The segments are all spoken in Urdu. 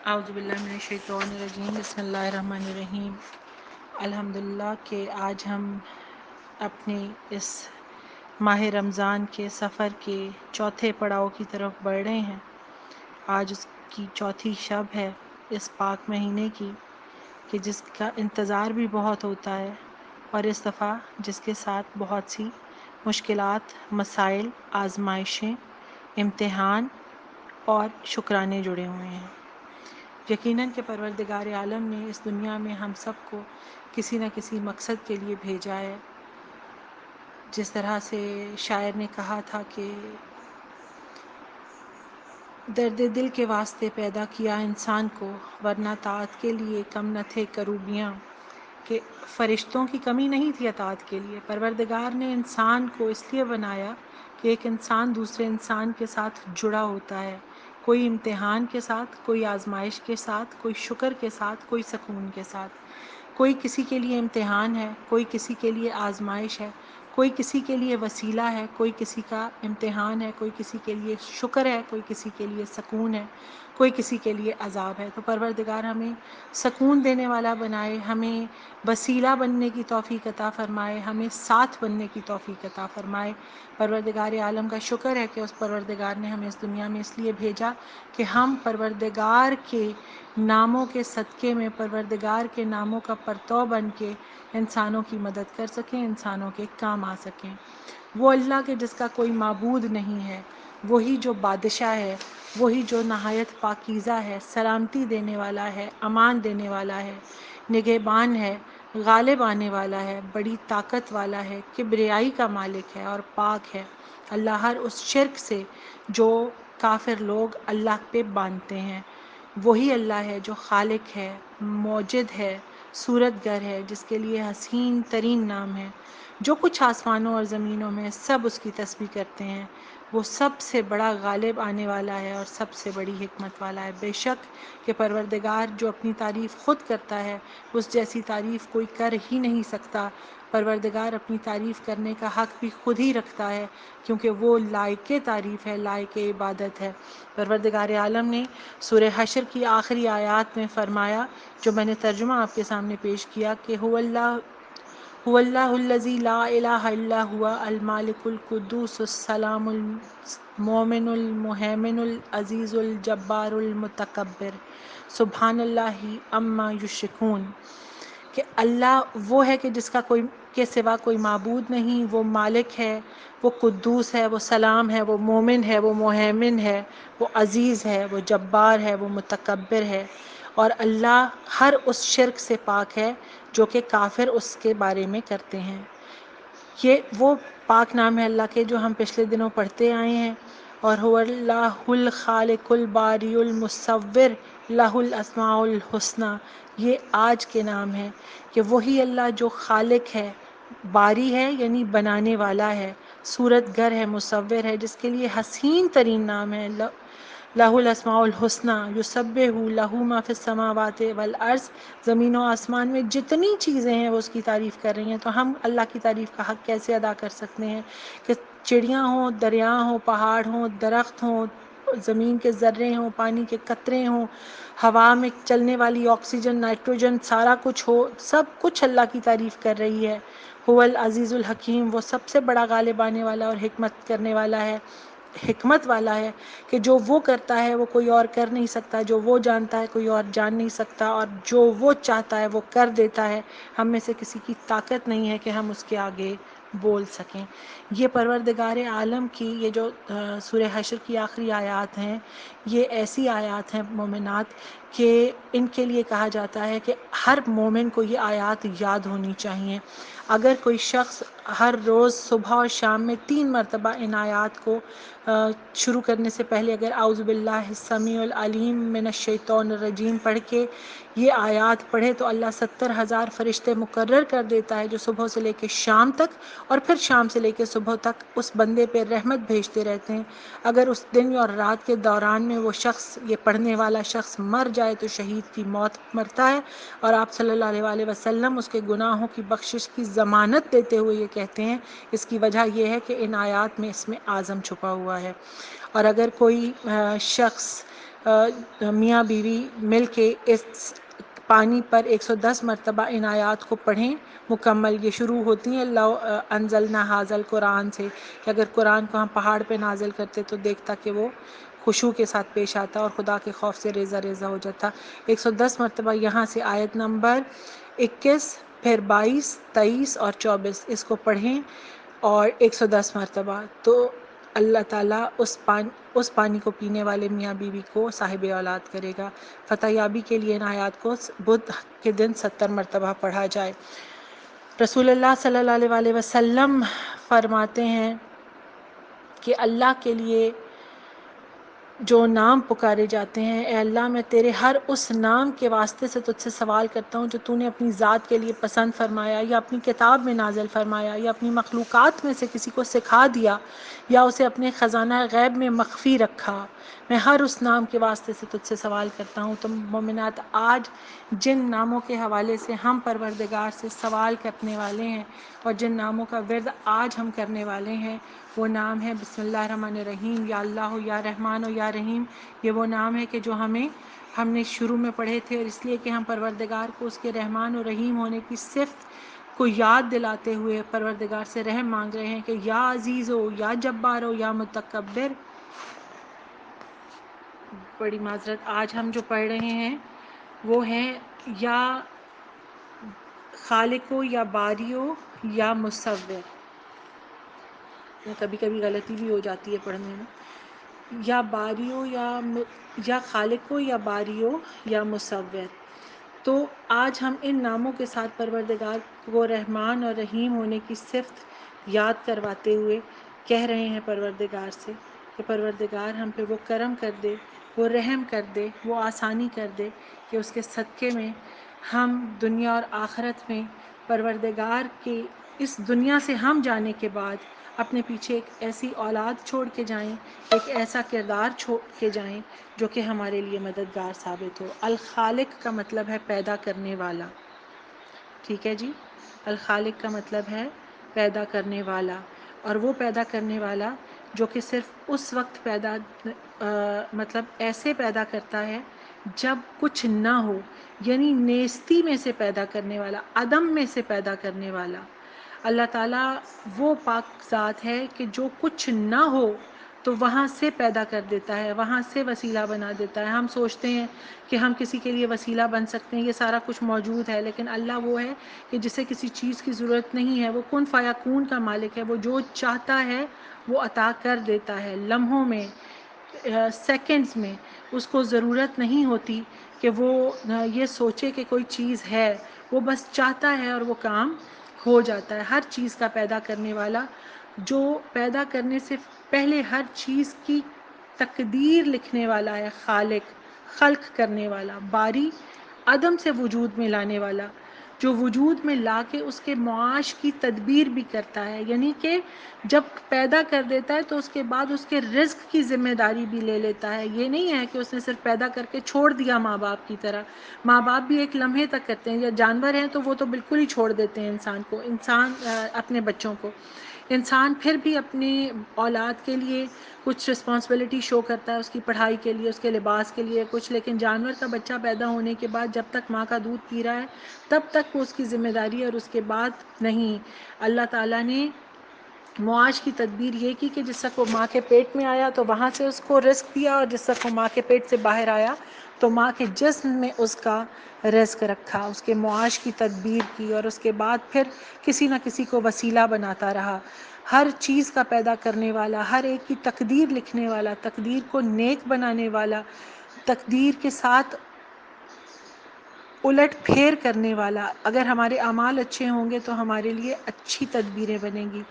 اعوذ باللہ من الشیطان الرجیم بسم اللہ الرحمن الرحیم۔ الحمدللہ کہ آج ہم اپنے اس ماہ رمضان کے سفر کے چوتھے پڑاؤ کی طرف بڑھ رہے ہیں۔ آج اس کی چوتھی شب ہے اس پاک مہینے کی کہ جس کا انتظار بھی بہت ہوتا ہے، اور اس دفعہ جس کے ساتھ بہت سی مشکلات، مسائل، آزمائشیں، امتحان اور شکرانے جڑے ہوئے ہیں۔ یقیناً کہ پروردگار عالم نے اس دنیا میں ہم سب کو کسی نہ کسی مقصد کے لیے بھیجا ہے۔ جس طرح سے شاعر نے کہا تھا کہ درد دل کے واسطے پیدا کیا انسان کو، ورنہ طاعت کے لیے کم نہ تھے کروبیاں۔ کہ فرشتوں کی کمی نہیں تھی اطاعت کے لیے، پروردگار نے انسان کو اس لیے بنایا کہ ایک انسان دوسرے انسان کے ساتھ جڑا ہوتا ہے، کوئی امتحان کے ساتھ، کوئی آزمائش کے ساتھ، کوئی شکر کے ساتھ، کوئی سکون کے ساتھ۔ کوئی کسی کے لیے امتحان ہے، کوئی کسی کے لیے آزمائش ہے، کوئی کسی کے لیے وسیلہ ہے، کوئی کسی کا امتحان ہے، کوئی کسی کے لیے شکر ہے، کوئی کسی کے لیے سکون ہے، کوئی کسی کے لیے عذاب ہے۔ تو پروردگار ہمیں سکون دینے والا بنائے، ہمیں وسیلہ بننے کی توفیق عطا فرمائے، ہمیں ساتھ بننے کی توفیق عطا فرمائے۔ پروردگار عالم کا شکر ہے کہ اس پروردگار نے ہمیں اس دنیا میں اس لیے بھیجا کہ ہم پروردگار کے ناموں کے صدقے میں، پروردگار کے ناموں کا پرتو بن کے انسانوں کی مدد کر سکیں، انسانوں کے کام آ سکیں۔ وہ اللہ کے جس کا کوئی معبود نہیں ہے، وہی جو بادشاہ ہے، وہی جو نہایت پاکیزہ ہے، سلامتی دینے والا ہے، امان دینے والا ہے، نگہبان ہے، غالب آنے والا ہے، بڑی طاقت والا ہے، کبریائی کا مالک ہے اور پاک ہے۔ اللہ ہر اس شرک سے جو کافر لوگ اللہ پہ باندھتے ہیں۔ وہی اللہ ہے جو خالق ہے، موجد ہے، صورت گر ہے، جس کے لیے حسین ترین نام ہے۔ جو کچھ آسمانوں اور زمینوں میں سب اس کی تسبیح کرتے ہیں۔ وہ سب سے بڑا غالب آنے والا ہے اور سب سے بڑی حکمت والا ہے۔ بے شک کہ پروردگار جو اپنی تعریف خود کرتا ہے، اس جیسی تعریف کوئی کر ہی نہیں سکتا۔ پروردگار اپنی تعریف کرنے کا حق بھی خود ہی رکھتا ہے، کیونکہ وہ لائق تعریف ہے، لائق عبادت ہے۔ پروردگار عالم نے سورہ حشر کی آخری آیات میں فرمایا، جو میں نے ترجمہ آپ کے سامنے پیش کیا، کہ هو اللہ الذی لا الہ الا هو المالک القدوس السلام المؤمن المہیمن العزیز الجبار المتکبر سبحان اللہ عما یشرکون۔ کہ اللہ وہ ہے کہ جس کا کوئی کے سوا کوئی معبود نہیں، وہ مالک ہے، وہ قدوس ہے، وہ سلام ہے، وہ مومن ہے، وہ مہیمن ہے، وہ عزیز ہے، وہ جبار ہے، وہ متکبر ہے، اور اللہ ہر اس شرک سے پاک ہے جو کہ کافر اس کے بارے میں کرتے ہیں۔ یہ وہ پاک نام ہے اللہ کے جو ہم پچھلے دنوں پڑھتے آئے ہیں، اور هو اللہ الخالق الباری المصور لہ الاسماء الحسنی، یہ آج کے نام ہے کہ وہی اللہ جو خالق ہے، باری ہے یعنی بنانے والا ہے، صورت گر ہے، مصور ہے، جس کے لیے حسین ترین نام ہے، لہ الاسماء الحسنی یسبح لہ ما فی السماوات والارض۔ زمین و آسمان میں جتنی چیزیں ہیں وہ اس کی تعریف کر رہی ہیں، تو ہم اللہ کی تعریف کا حق کیسے ادا کر سکتے ہیں کہ چڑیاں ہوں، دریا ہوں، پہاڑ ہوں، درخت ہوں، زمین کے ذرے ہوں، پانی کے قطرے ہوں، ہوا میں چلنے والی آکسیجن، نائٹروجن، سارا کچھ ہو، سب کچھ اللہ کی تعریف کر رہی ہے۔ هو العزیز الحکیم، وہ سب سے بڑا غالب آنے والا اور حکمت کرنے والا ہے، حکمت والا ہے، کہ جو وہ کرتا ہے وہ کوئی اور کر نہیں سکتا، جو وہ جانتا ہے کوئی اور جان نہیں سکتا، اور جو وہ چاہتا ہے وہ کر دیتا ہے۔ ہم میں سے کسی کی طاقت نہیں ہے کہ ہم اس کے آگے بول سکیں۔ یہ پروردگار عالم کی یہ جو سورہ حشر کی آخری آیات ہیں، یہ ایسی آیات ہیں مومنات کہ ان کے لیے کہا جاتا ہے کہ ہر مومن کو یہ آیات یاد ہونی چاہیے۔ اگر کوئی شخص ہر روز صبح اور شام میں 3 مرتبہ ان آیات کو شروع کرنے سے پہلے اگر اعوذ باللہ السمیع العلیم من الشیطان الرجیم پڑھ کے یہ آیات پڑھے، تو اللہ 70,000 فرشتے مقرر کر دیتا ہے جو صبح سے لے کے شام تک اور پھر شام سے لے کے صبح تک اس بندے پہ رحمت بھیجتے رہتے ہیں۔ اگر اس دن اور رات کے دوران میں وہ شخص، یہ پڑھنے والا شخص مر جائے تو شہید کی موت مرتا ہے، اور آپ صلی اللہ علیہ وسلم اس کے گناہوں کی بخشش کی ضمانت دیتے ہوئے یہ کہتے ہیں، اس کی وجہ یہ ہے کہ ان آیات میں اسم اعظم چھپا ہوا ہے۔ اور اگر کوئی شخص میاں بیوی مل کے اس پانی پر 110 مرتبہ ان آیات کو پڑھیں مکمل. یہ شروع ہوتی ہیں لو انزلنا حاذا القرآن سے، کہ اگر قرآن کو ہم پہاڑ پہ نازل کرتے تو دیکھتا کہ وہ خشوع کے ساتھ پیش آتا اور خدا کے خوف سے ریزہ ریزہ ہو جاتا. 110 مرتبہ یہاں سے آیت نمبر 21، پھر 22، 23 اور 24 اس کو پڑھیں اور 110 مرتبہ، تو اللہ تعالیٰ اس پانی کو پینے والے میاں بیوی کو صاحب اولاد کرے گا. فتح یابی کے لیے ان آیات کو بدھ کے دن 70 مرتبہ پڑھا جائے. رسول اللہ صلی اللہ علیہ وآلہ وسلم فرماتے ہیں کہ اللہ کے لیے جو نام پکارے جاتے ہیں، اے اللہ میں تیرے ہر اس نام کے واسطے سے تجھ سے سوال کرتا ہوں جو تو نے اپنی ذات کے لیے پسند فرمایا یا اپنی کتاب میں نازل فرمایا یا اپنی مخلوقات میں سے کسی کو سکھا دیا یا اسے اپنے خزانہ غیب میں مخفی رکھا. میں ہر اس نام کے واسطے سے تجھ سے سوال کرتا ہوں. تو مومنات، آج جن ناموں کے حوالے سے ہم پروردگار سے سوال کرنے والے ہیں اور جن ناموں کا ورد آج ہم کرنے والے ہیں، وہ نام ہے بسم اللہ الرحمن الرحیم، یا اللہ ہو یا رحمان ہو یا رحیم. یہ وہ نام ہے کہ جو ہم نے شروع میں پڑھے تھے، اور اس لیے کہ ہم پروردگار کو اس کے رحمان و رحیم ہونے کی صفت کو یاد دلاتے ہوئے پروردگار سے رحم مانگ رہے ہیں کہ یا عزیز ہو یا جبار ہو یا متکبر. بڑی معذرت، آج ہم جو پڑھ رہے ہیں وہ ہیں یا خالق ہو یا باری ہو یا مصور. کبھی کبھی غلطی بھی ہو جاتی ہے پڑھنے میں. یا باری ہو یا خالق ہو یا باری ہو یا مصور. تو آج ہم ان ناموں کے ساتھ پروردگار کو رحمان اور رحیم ہونے کی صفت یاد کرواتے ہوئے کہہ رہے ہیں پروردگار سے کہ پروردگار ہم پہ وہ کرم کر دے، وہ رحم کر دے، وہ آسانی کر دے کہ اس کے صدقے میں ہم دنیا اور آخرت میں پروردگار کی اس دنیا سے ہم جانے کے بعد اپنے پیچھے ایک ایسی اولاد چھوڑ کے جائیں، ایک ایسا کردار چھوڑ کے جائیں جو کہ ہمارے لیے مددگار ثابت ہو. الخالق کا مطلب ہے پیدا کرنے والا. ٹھیک ہے جی، الخالق کا مطلب ہے پیدا کرنے والا، اور وہ پیدا کرنے والا جو کہ صرف اس وقت مطلب ایسے پیدا کرتا ہے جب کچھ نہ ہو، یعنی نیستی میں سے پیدا کرنے والا، عدم میں سے پیدا کرنے والا. اللہ تعالیٰ وہ پاک ذات ہے کہ جو کچھ نہ ہو تو وہاں سے پیدا کر دیتا ہے، وہاں سے وسیلہ بنا دیتا ہے. ہم سوچتے ہیں کہ ہم کسی کے لیے وسیلہ بن سکتے ہیں، یہ سارا کچھ موجود ہے، لیکن اللہ وہ ہے کہ جسے کسی چیز کی ضرورت نہیں ہے، وہ کن فیکون کا مالک ہے، وہ جو چاہتا ہے وہ عطا کر دیتا ہے. لمحوں میں، سیکنڈز میں اس کو ضرورت نہیں ہوتی کہ وہ یہ سوچے کہ کوئی چیز ہے، وہ بس چاہتا ہے اور وہ کام ہو جاتا ہے. ہر چیز کا پیدا کرنے والا، جو پیدا کرنے سے پہلے ہر چیز کی تقدیر لکھنے والا ہے. خالق، خلق کرنے والا. باری، عدم سے وجود میں لانے والا، جو وجود میں لا کے اس کے معاش کی تدبیر بھی کرتا ہے. یعنی کہ جب پیدا کر دیتا ہے تو اس کے بعد اس کے رزق کی ذمہ داری بھی لے لیتا ہے. یہ نہیں ہے کہ اس نے صرف پیدا کر کے چھوڑ دیا ماں باپ کی طرح. ماں باپ بھی ایک لمحے تک کرتے ہیں، یا جانور ہیں تو وہ تو بالکل ہی چھوڑ دیتے ہیں اپنے بچوں کو. انسان پھر بھی اپنی اولاد کے لیے کچھ رسپانسبلٹی شو کرتا ہے، اس کی پڑھائی کے لیے، اس کے لباس کے لیے کچھ، لیکن جانور کا بچہ پیدا ہونے کے بعد جب تک ماں کا دودھ پی رہا ہے تب تک وہ اس کی ذمہ داری ہے، اور اس کے بعد نہیں. اللہ تعالیٰ نے معاش کی تدبیر یہ کی کہ جس وقت وہ ماں کے پیٹ میں آیا تو وہاں سے اس کو رزق دیا، اور جس وقت وہ ماں کے پیٹ سے باہر آیا تو ماں کے جسم میں اس کا رزق رکھا، اس کے معاش کی تدبیر کی، اور اس کے بعد پھر کسی نہ کسی کو وسیلہ بناتا رہا. ہر چیز کا پیدا کرنے والا، ہر ایک کی تقدیر لکھنے والا، تقدیر کو نیک بنانے والا، تقدیر کے ساتھ الٹ پھیر کرنے والا. اگر ہمارے اعمال اچھے ہوں گے تو ہمارے لیے اچھی تدبیریں بنیں گی.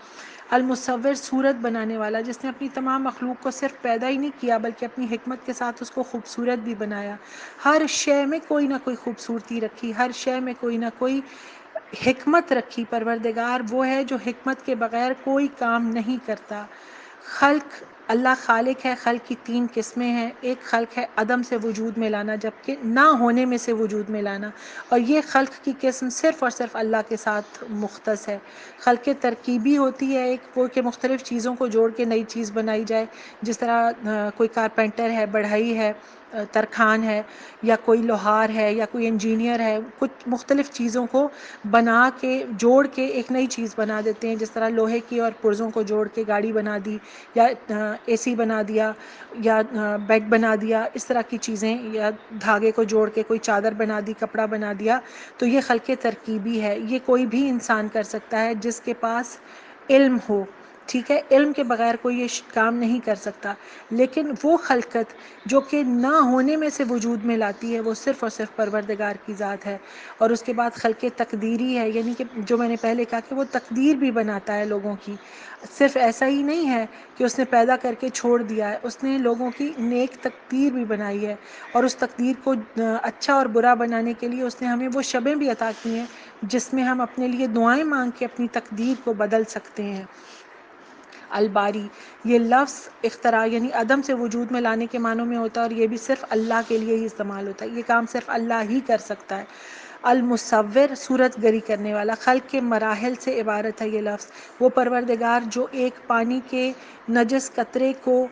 المصور، صورت بنانے والا، جس نے اپنی تمام مخلوق کو صرف پیدا ہی نہیں کیا بلکہ اپنی حکمت کے ساتھ اس کو خوبصورت بھی بنایا. ہر شے میں کوئی نہ کوئی خوبصورتی رکھی، ہر شے میں کوئی نہ کوئی حکمت رکھی. پروردگار وہ ہے جو حکمت کے بغیر کوئی کام نہیں کرتا. خلق، اللہ خالق ہے. خلق کی 3 قسمیں ہیں. ایک خلق ہے عدم سے وجود میں لانا، جبکہ نہ ہونے میں سے وجود میں لانا، اور یہ خلق کی قسم صرف اور صرف اللہ کے ساتھ مختص ہے. خلق ترکیبی ہوتی ہے ایک، وہ کہ مختلف چیزوں کو جوڑ کے نئی چیز بنائی جائے، جس طرح کوئی کارپینٹر ہے، بڑھئی ہے، ترکھان ہے یا کوئی لوہار ہے یا کوئی انجینئر ہے، کچھ مختلف چیزوں کو بنا کے جوڑ کے ایک نئی چیز بنا دیتے ہیں، جس طرح لوہے کی اور پرزوں کو جوڑ کے گاڑی بنا دی یا اے سی بنا دیا یا بیڈ بنا دیا، اس طرح کی چیزیں، یا دھاگے کو جوڑ کے کوئی چادر بنا دی، کپڑا بنا دیا. تو یہ خلق ترکیبی ہے، یہ کوئی بھی انسان کر سکتا ہے جس کے پاس علم ہو. ٹھیک ہے، علم کے بغیر کوئی یہ کام نہیں کر سکتا. لیکن وہ خلقت جو کہ نہ ہونے میں سے وجود میں لاتی ہے، وہ صرف اور صرف پروردگار کی ذات ہے. اور اس کے بعد خلق تقدیری ہے، یعنی کہ جو میں نے پہلے کہا کہ وہ تقدیر بھی بناتا ہے لوگوں کی. صرف ایسا ہی نہیں ہے کہ اس نے پیدا کر کے چھوڑ دیا ہے، اس نے لوگوں کی نیک تقدیر بھی بنائی ہے. اور اس تقدیر کو اچھا اور برا بنانے کے لیے اس نے ہمیں وہ شبیں بھی عطا کی ہیں جس میں ہم اپنے لیے دعائیں مانگ کے اپنی تقدیر کو بدل سکتے ہیں. الباری، یہ لفظ اختراع یعنی عدم سے وجود میں لانے کے معنوں میں ہوتا ہے، اور یہ بھی صرف اللہ کے لیے ہی استعمال ہوتا ہے، یہ کام صرف اللہ ہی کر سکتا ہے. المصور، صورت گری کرنے والا. خلق کے مراحل سے عبارت ہے یہ لفظ. وہ پروردگار جو ایک پانی کے نجس قطرے کو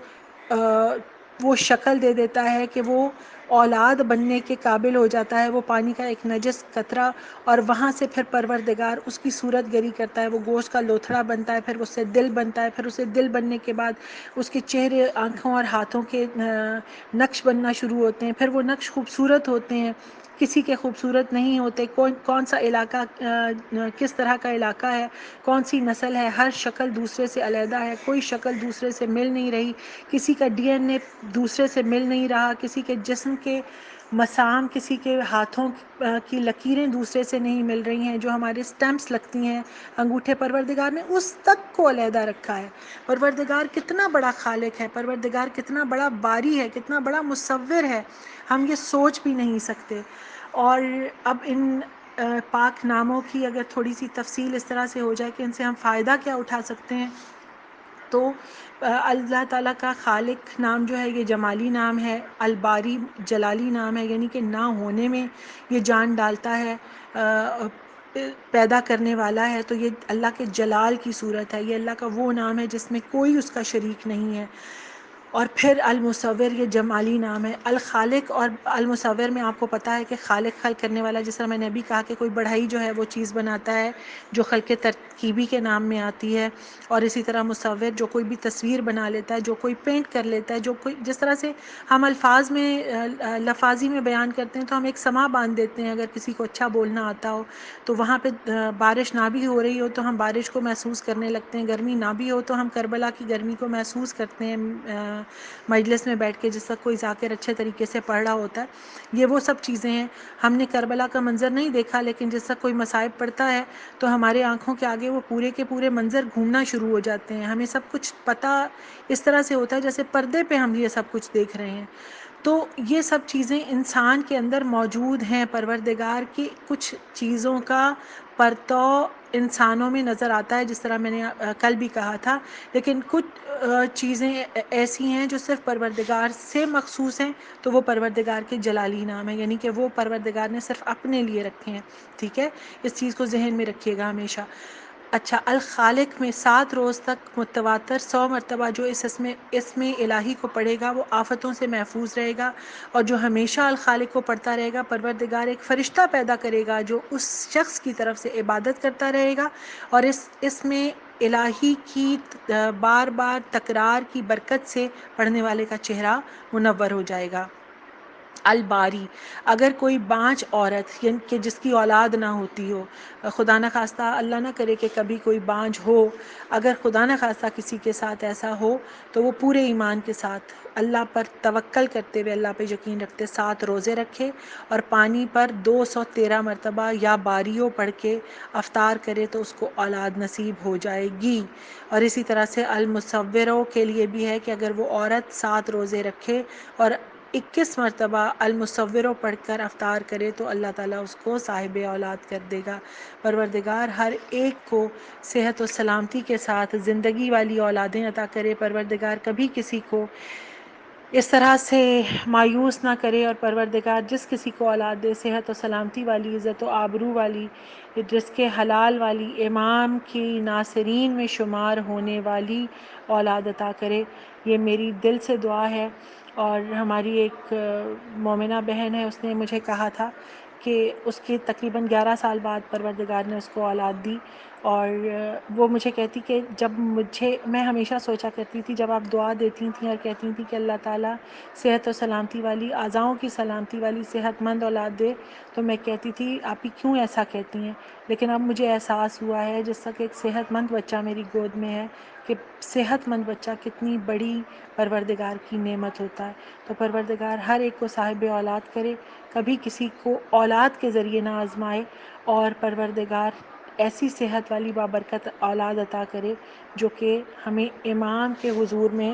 وہ شکل دے دیتا ہے کہ وہ اولاد بننے کے قابل ہو جاتا ہے، وہ پانی کا ایک نجس قطرہ، اور وہاں سے پھر پروردگار اس کی صورت گری کرتا ہے، وہ گوشت کا لوتھڑا بنتا ہے، پھر اس سے دل بنتا ہے، پھر اسے دل بننے کے بعد اس کے چہرے، آنکھوں اور ہاتھوں کے نقش بننا شروع ہوتے ہیں. پھر وہ نقش خوبصورت ہوتے ہیں، کسی کے خوبصورت نہیں ہوتے. کون سا علاقہ کس طرح کا علاقہ ہے، کون سی نسل ہے، ہر شکل دوسرے سے علیحدہ ہے، کوئی شکل دوسرے سے مل نہیں رہی، کسی کا ڈی این اے دوسرے سے مل نہیں رہا، کسی کے جسم کے مسام، کسی کے ہاتھوں کی لکیریں دوسرے سے نہیں مل رہی ہیں، جو ہمارے سٹیمپس لگتی ہیں انگوٹھے، پروردگار نے اس تک کو علیحدہ رکھا ہے. پروردگار کتنا بڑا خالق ہے، پروردگار کتنا بڑا باری ہے، کتنا بڑا مصور ہے، ہم یہ سوچ بھی نہیں سکتے. اور اب ان پاک ناموں کی اگر تھوڑی سی تفصیل اس طرح سے ہو جائے کہ ان سے ہم فائدہ کیا اٹھا سکتے ہیں، تو اللہ تعالیٰ کا خالق نام جو ہے یہ جمالی نام ہے، الباری جلالی نام ہے، یعنی کہ نہ ہونے میں یہ جان ڈالتا ہے، پیدا کرنے والا ہے. تو یہ اللہ کے جلال کی صورت ہے، یہ اللہ کا وہ نام ہے جس میں کوئی اس کا شریک نہیں ہے. اور پھر المصور، یہ جمالی نام ہے. الخالق اور المصور میں آپ کو پتہ ہے کہ خالق خلق کرنے والا، جس طرح میں نے ابھی کہا کہ کوئی بڑھئی جو ہے وہ چیز بناتا ہے جو خلق ترکیبی کے نام میں آتی ہے، اور اسی طرح مصور جو کوئی بھی تصویر بنا لیتا ہے، جو کوئی پینٹ کر لیتا ہے، جو کوئی جس طرح سے ہم الفاظ میں لفاظی میں بیان کرتے ہیں تو ہم ایک سما باندھ دیتے ہیں. اگر کسی کو اچھا بولنا آتا ہو تو وہاں پہ بارش نہ بھی ہو رہی ہو تو ہم بارش کو محسوس کرنے لگتے ہیں، گرمی نہ بھی ہو تو ہم کربلا کی گرمی کو محسوس کرتے ہیں مجلس میں بیٹھ کے، جس وقت کوئی ذاکر اچھے طریقے سے پڑھ رہا ہوتا ہے. یہ وہ سب چیزیں ہیں. ہم نے کربلا کا منظر نہیں دیکھا، لیکن جس وقت کوئی مصائب پڑتا ہے تو ہمارے آنکھوں کے آگے وہ پورے کے پورے منظر گھومنا شروع ہو جاتے ہیں. ہمیں سب کچھ پتہ اس طرح سے ہوتا ہے جیسے پردے پہ ہم یہ سب کچھ دیکھ رہے ہیں. تو یہ سب چیزیں انسان کے اندر موجود ہیں. پروردگار کی کچھ چیزوں کا پرتو انسانوں میں نظر آتا ہے، جس طرح میں نے کل بھی کہا تھا، لیکن کچھ چیزیں ایسی ہیں جو صرف پروردگار سے مخصوص ہیں، تو وہ پروردگار کے جلالی نام ہے، یعنی کہ وہ پروردگار نے صرف اپنے لیے رکھے ہیں. ٹھیک ہے، اس چیز کو ذہن میں رکھیے گا ہمیشہ. اچھا، الخالق میں 7 روز تک متواتر 100 مرتبہ جو اسم الہی کو پڑھے گا وہ آفتوں سے محفوظ رہے گا، اور جو ہمیشہ الخالق کو پڑھتا رہے گا، پروردگار ایک فرشتہ پیدا کرے گا جو اس شخص کی طرف سے عبادت کرتا رہے گا، اور اس میں الہی کی بار بار تکرار کی برکت سے پڑھنے والے کا چہرہ منور ہو جائے گا. الباری، اگر کوئی بانجھ عورت یعنی کہ جس کی اولاد نہ ہوتی ہو، خدا نہ خواستہ، اللہ نہ کرے کہ کبھی کوئی بانجھ ہو، اگر خدا نہ خواستہ کسی کے ساتھ ایسا ہو تو وہ پورے ایمان کے ساتھ اللہ پر توکل کرتے ہوئے، اللہ پہ یقین رکھتے 7 روزے رکھے، اور پانی پر 213 مرتبہ یا باریوں پڑھ کے افطار کرے تو اس کو اولاد نصیب ہو جائے گی. اور اسی طرح سے المصوروں کے لیے بھی ہے کہ اگر وہ عورت 7 روزے رکھے اور 21 مرتبہ المصوروں پڑھ کر افطار کرے تو اللہ تعالیٰ اس کو صاحب اولاد کر دے گا. پروردگار ہر ایک کو صحت و سلامتی کے ساتھ زندگی والی اولادیں عطا کرے. پروردگار کبھی کسی کو اس طرح سے مایوس نہ کرے، اور پروردگار جس کسی کو اولاد دے صحت و سلامتی والی، عزت و آبرو والی، جس کے حلال والی، امام کی ناصرین میں شمار ہونے والی اولاد عطا کرے. یہ میری دل سے دعا ہے. اور ہماری ایک مومنہ بہن ہے، اس نے مجھے کہا تھا کہ اس کے تقریباً 11 سال بعد پروردگار نے اس کو اولاد دی، اور وہ مجھے کہتی کہ میں ہمیشہ سوچا کرتی تھی جب آپ دعا دیتی تھیں اور کہتی تھیں کہ اللہ تعالیٰ صحت و سلامتی والی، اعضاؤں کی سلامتی والی صحت مند اولاد دے، تو میں کہتی تھی آپ ہی کیوں ایسا کہتی ہیں، لیکن اب مجھے احساس ہوا ہے جس تک ایک صحت مند بچہ میری گود میں ہے کہ صحت مند بچہ کتنی بڑی پروردگار کی نعمت ہوتا ہے۔ تو پروردگار ہر ایک کو صاحب اولاد کرے، کبھی کسی کو اولاد کے ذریعے نہ آزمائے، اور پروردگار ایسی صحت والی بابرکت اولاد عطا کرے جو کہ ہمیں امام کے حضور میں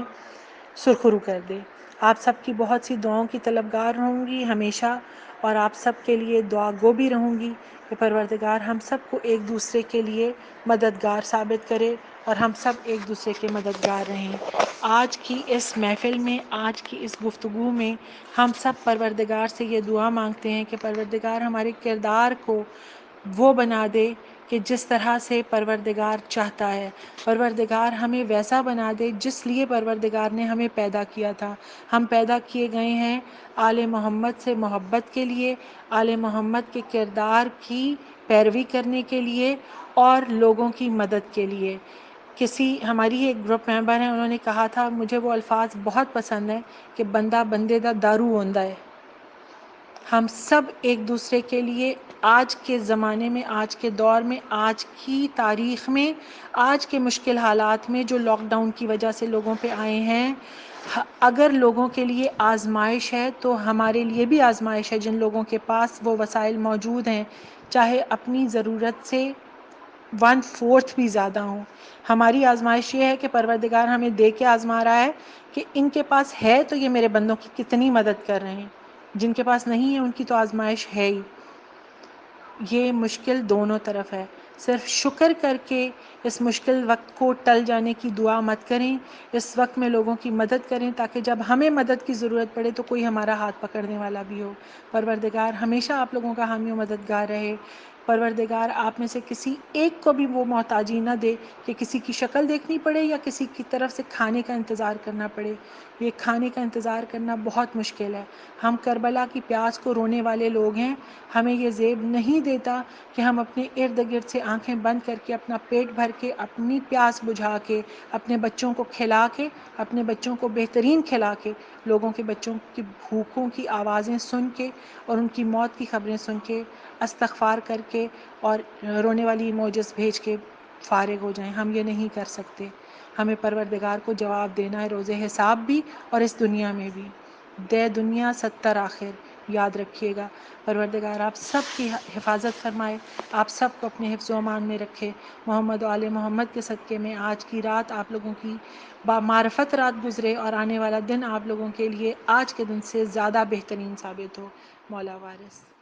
سرخرو کر دے۔ آپ سب کی بہت سی دعاؤں کی طلبگار رہوں گی ہمیشہ، اور آپ سب کے لیے دعا گو بھی رہوں گی کہ پروردگار ہم سب کو ایک دوسرے کے لیے مددگار ثابت کرے اور ہم سب ایک دوسرے کے مددگار رہیں۔ آج کی اس محفل میں، آج کی اس گفتگو میں ہم سب پروردگار سے یہ دعا مانگتے ہیں کہ پروردگار ہمارے کردار کو وہ بنا دے کہ جس طرح سے پروردگار چاہتا ہے، پروردگار ہمیں ویسا بنا دے جس لیے پروردگار نے ہمیں پیدا کیا تھا۔ ہم پیدا کیے گئے ہیں آل محمد سے محبت کے لیے، آل محمد کے کردار کی پیروی کرنے کے لیے اور لوگوں کی مدد کے لیے۔ ہماری ایک گروپ ممبر ہیں، انہوں نے کہا تھا، مجھے وہ الفاظ بہت پسند ہیں کہ بندہ بندے دا دارو ہوندا ہے۔ ہم سب ایک دوسرے کے لیے آج کے زمانے میں، آج کے دور میں، آج کی تاریخ میں، آج کے مشکل حالات میں جو لاک ڈاؤن کی وجہ سے لوگوں پہ آئے ہیں، اگر لوگوں کے لیے آزمائش ہے تو ہمارے لیے بھی آزمائش ہے۔ جن لوگوں کے پاس وہ وسائل موجود ہیں، چاہے اپنی ضرورت سے 1/4 بھی زیادہ ہوں، ہماری آزمائش یہ ہے کہ پروردگار ہمیں دے کے آزما رہا ہے کہ ان کے پاس ہے تو یہ میرے بندوں کی کتنی مدد کر رہے ہیں، جن کے پاس نہیں ہے ان کی تو آزمائش ہے ہی۔ یہ مشکل دونوں طرف ہے، صرف شکر کر کے اس مشکل وقت کو ٹل جانے کی دعا مت کریں، اس وقت میں لوگوں کی مدد کریں تاکہ جب ہمیں مدد کی ضرورت پڑے تو کوئی ہمارا ہاتھ پکڑنے والا بھی ہو۔ پروردگار ہمیشہ آپ لوگوں کا حامی و مددگار رہے۔ پروردگار آپ میں سے کسی ایک کو بھی وہ محتاجی نہ دے کہ کسی کی شکل دیکھنی پڑے یا کسی کی طرف سے کھانے کا انتظار کرنا پڑے۔ یہ کھانے کا انتظار کرنا بہت مشکل ہے۔ ہم کربلا کی پیاس کو رونے والے لوگ ہیں، ہمیں یہ زیب نہیں دیتا کہ ہم اپنے ارد گرد سے آنکھیں بند کر کے اپنا پیٹ بھر کے، اپنی پیاس بجھا کے، اپنے بچوں کو کھلا کے، اپنے بچوں کو بہترین کھلا کے، لوگوں کے بچوں کی بھوکوں کی آوازیں سن کے اور ان کی موت کی خبریں سن کے، استغفار کر کے اور رونے والی ایموجز بھیج کے فارغ ہو جائیں۔ ہم یہ نہیں کر سکتے۔ ہمیں پروردگار کو جواب دینا ہے روز حساب بھی اور اس دنیا میں بھی۔ دے دنیا ستر آخر، یاد رکھیے گا۔ پروردگار آپ سب کی حفاظت فرمائے، آپ سب کو اپنے حفظ و امان میں رکھے۔ محمد و آل محمد کے صدقے میں آج کی رات آپ لوگوں کی بامعرفت رات گزرے اور آنے والا دن آپ لوگوں کے لیے آج کے دن سے زیادہ بہترین ثابت ہو۔ مولا وارث۔